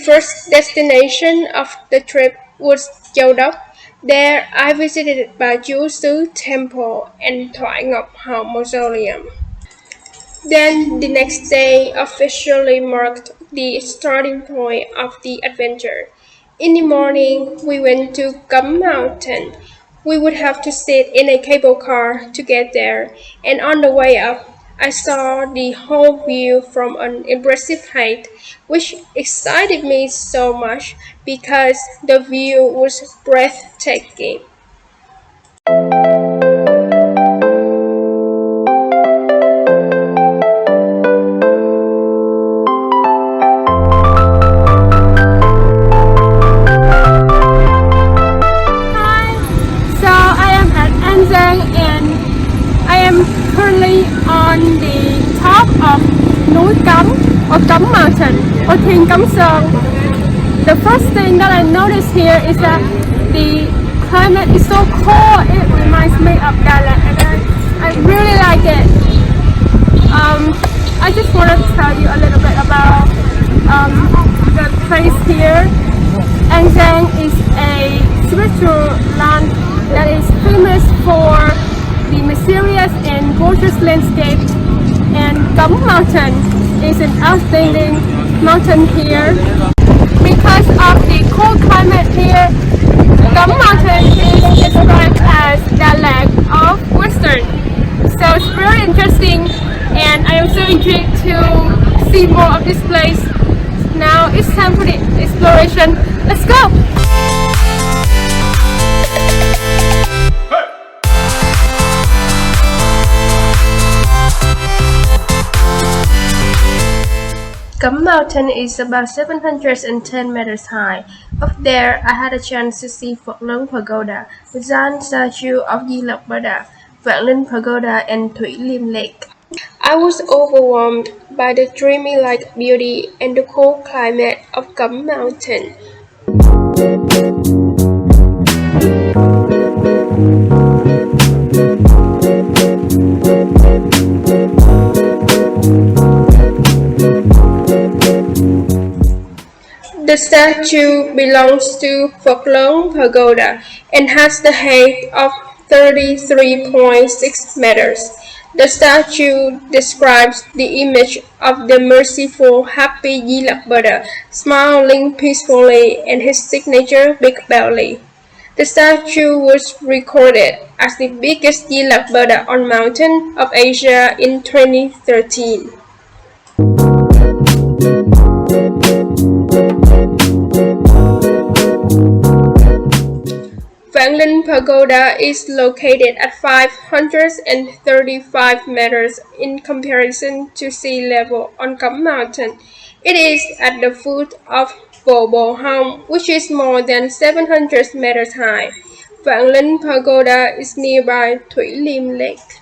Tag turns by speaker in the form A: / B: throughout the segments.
A: first destination of the trip was Châu Đốc. There, I visited Bà Chúa Sứ Temple and Thoại Ngọc Hậu Mausoleum. Then, the next day officially marked the starting point of the adventure. In the morning, we went to Cấm Mountain. We would have to sit in a cable car to get there, and on the way up, I saw the whole view from an impressive height, which excited me so much because the view was breathtaking.
B: On the top of núi Cấm or Cấm Mountain or Thiên Cấm Sơn. The first thing that I noticed here is that the climate is so cold. It reminds me of Đà Lạt, and I really like it. I just want to tell you a little bit about the place here. An Giang is a spiritual land that is famous for the mysterious and gorgeous landscape, and Cấm Mountain is an outstanding mountain here. Because of the cold climate here, Cấm Mountain is described as Đà Lạt of Western. So it's very interesting, and I am so intrigued to see more of this place. Now it's time for the exploration. Let's go!
A: Cấm Mountain is about 710 meters high. Up there, I had a chance to see Phật Lớn Pagoda, the giant statue of Di Lặc Buddha, Vạn Linh Pagoda, and Thủy Liêm Lake. I was overwhelmed by the dreamy-like beauty and the cold climate of Cấm Mountain. The statue belongs to Phật Lớn Pagoda and has the height of 33.6 meters. The statue describes the image of the merciful, happy Di Lặc Buddha, smiling peacefully, and his signature big belly. The statue was recorded as the biggest Di Lặc Buddha on mountain of Asia in 2013. Vạn Linh Pagoda is located at 535 meters in comparison to sea level on Cấm Mountain. It is at the foot of Vô Bồ Hông, which is more than 700 meters high. Vạn Linh Pagoda is nearby Thủy Liêm Lake.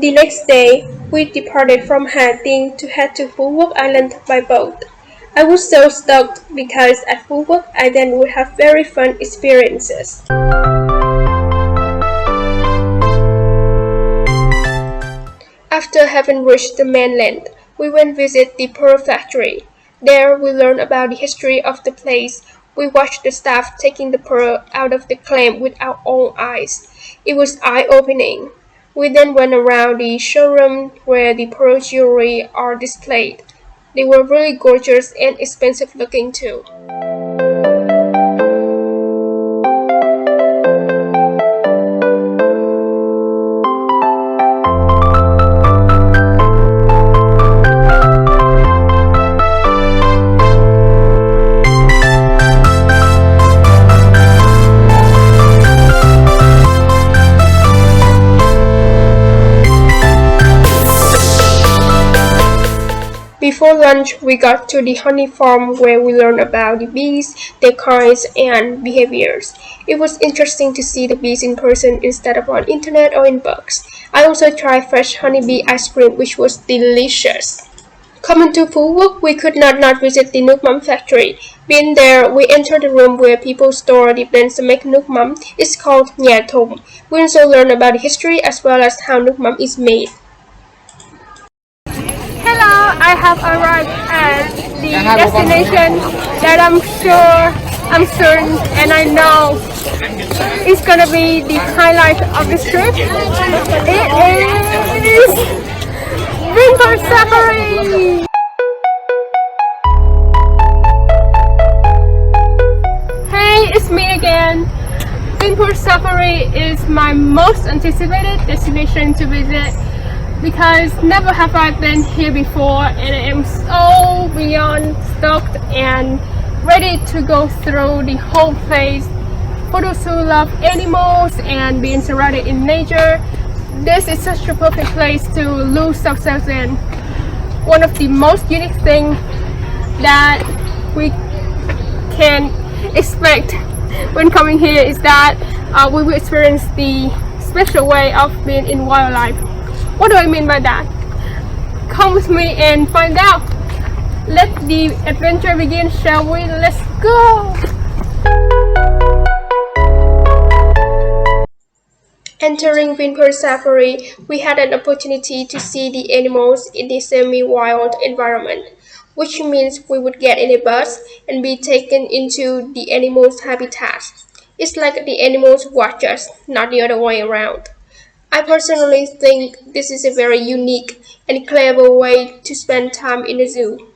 A: The next day, we departed from Hà Tiên to head to Phú Quốc Island by boat. I was so stoked because at Phú Quốc I then would have very fun experiences. After having reached the mainland, we went visit the pearl factory. There we learned about the history of the place. We watched the staff taking the pearl out of the clam with our own eyes. It was eye-opening. We then went around the showroom where the pearl jewelry are displayed. They were really gorgeous and expensive looking too. Before lunch, we got to the honey farm where we learned about the bees, their kinds, and behaviors. It was interesting to see the bees in person instead of on internet or in books. I also tried fresh honeybee ice cream, which was delicious. Coming to Phú Quốc, we could not visit the nước mắm factory. Being there, we entered the room where people store the blends to make nước mắm. It's called nhà thùng. We also learn about the history as well as how nước mắm is made.
B: Hello, I have arrived at the destination that I'm certain and I know it's gonna be the highlight of this trip. It is Vinpearl Safari! Hey, it's me again. Vinpearl Safari is my most anticipated destination to visit because never have I been here before and I am so beyond stoked and ready to go through the whole place. For those who love animals and being surrounded in nature, this is such a perfect place to lose ourselves in. One of the most unique things that we can expect when coming here is that we will experience the special way of being in wildlife. What do I mean by that? Come with me and find out. Let the adventure begin, shall we? Let's go!
A: Entering Vinpearl Safari, we had an opportunity to see the animals in the semi-wild environment, which means we would get in a bus and be taken into the animals' habitat. It's like the animals watch us, not the other way around. I personally think this is a very unique and clever way to spend time in a zoo,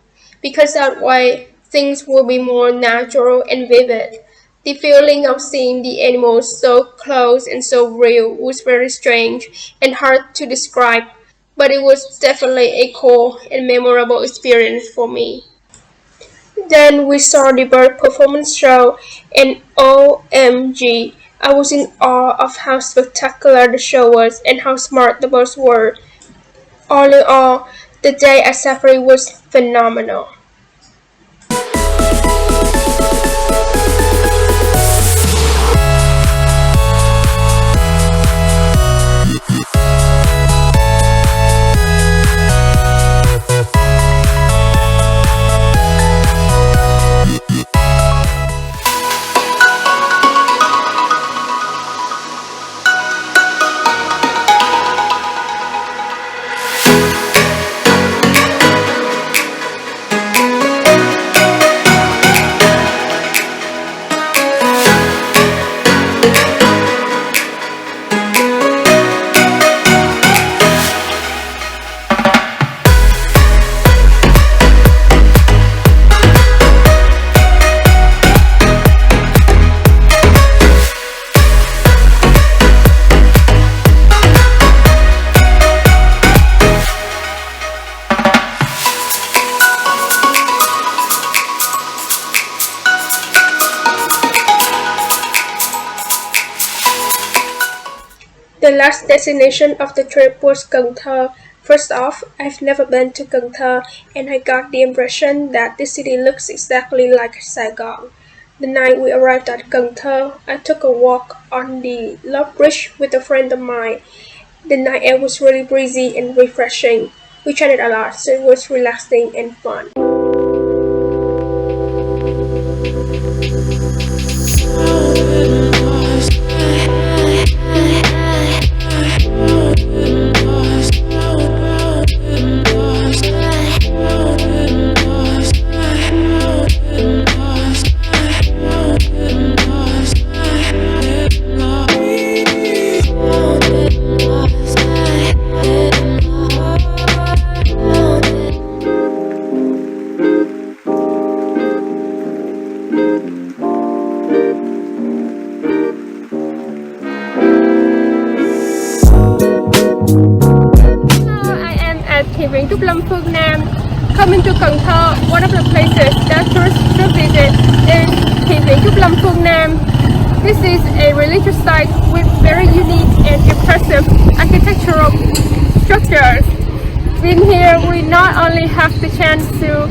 A: because that way things will be more natural and vivid. The feeling of seeing the animals so close and so real was very strange and hard to describe, but it was definitely a cool and memorable experience for me. Then we saw the bird performance show, and OMG, I was in awe of how spectacular the show was and how smart the birds were. All in all, the day at Safari was phenomenal. The last destination of the trip was Cần Thơ. First off, I've never been to Cần Thơ and I got the impression that the city looks exactly like Saigon. The night we arrived at Cần Thơ, I took a walk on the Love Bridge with a friend of mine. The night air was really breezy and refreshing. We chatted a lot, so it was relaxing and fun.
B: Coming to Cần Thơ, one of the places that tourists should visit is Attribution-ShareAlike. This is a religious site with very unique and impressive architectural structures. Being here, we not only have the chance to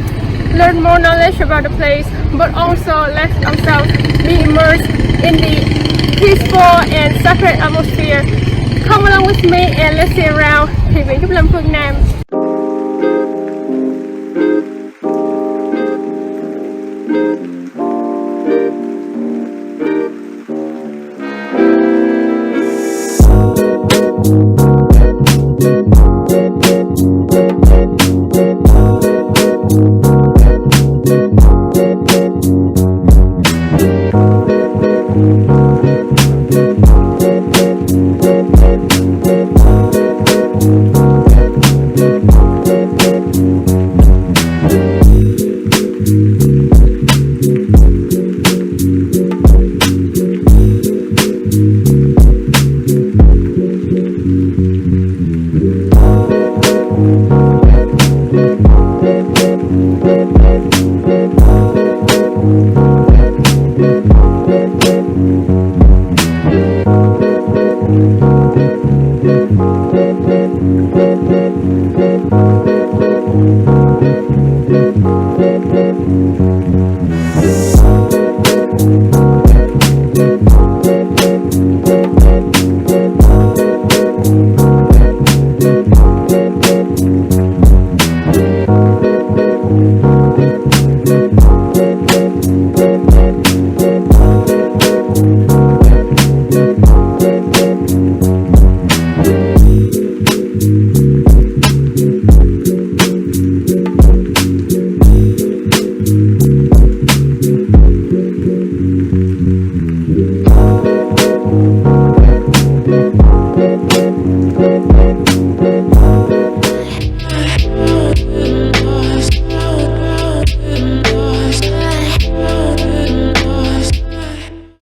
B: learn more knowledge about the place, but also let ourselves be immersed in the peaceful and sacred atmosphere. Come along with me and let's see around Attribution-ShareAlike.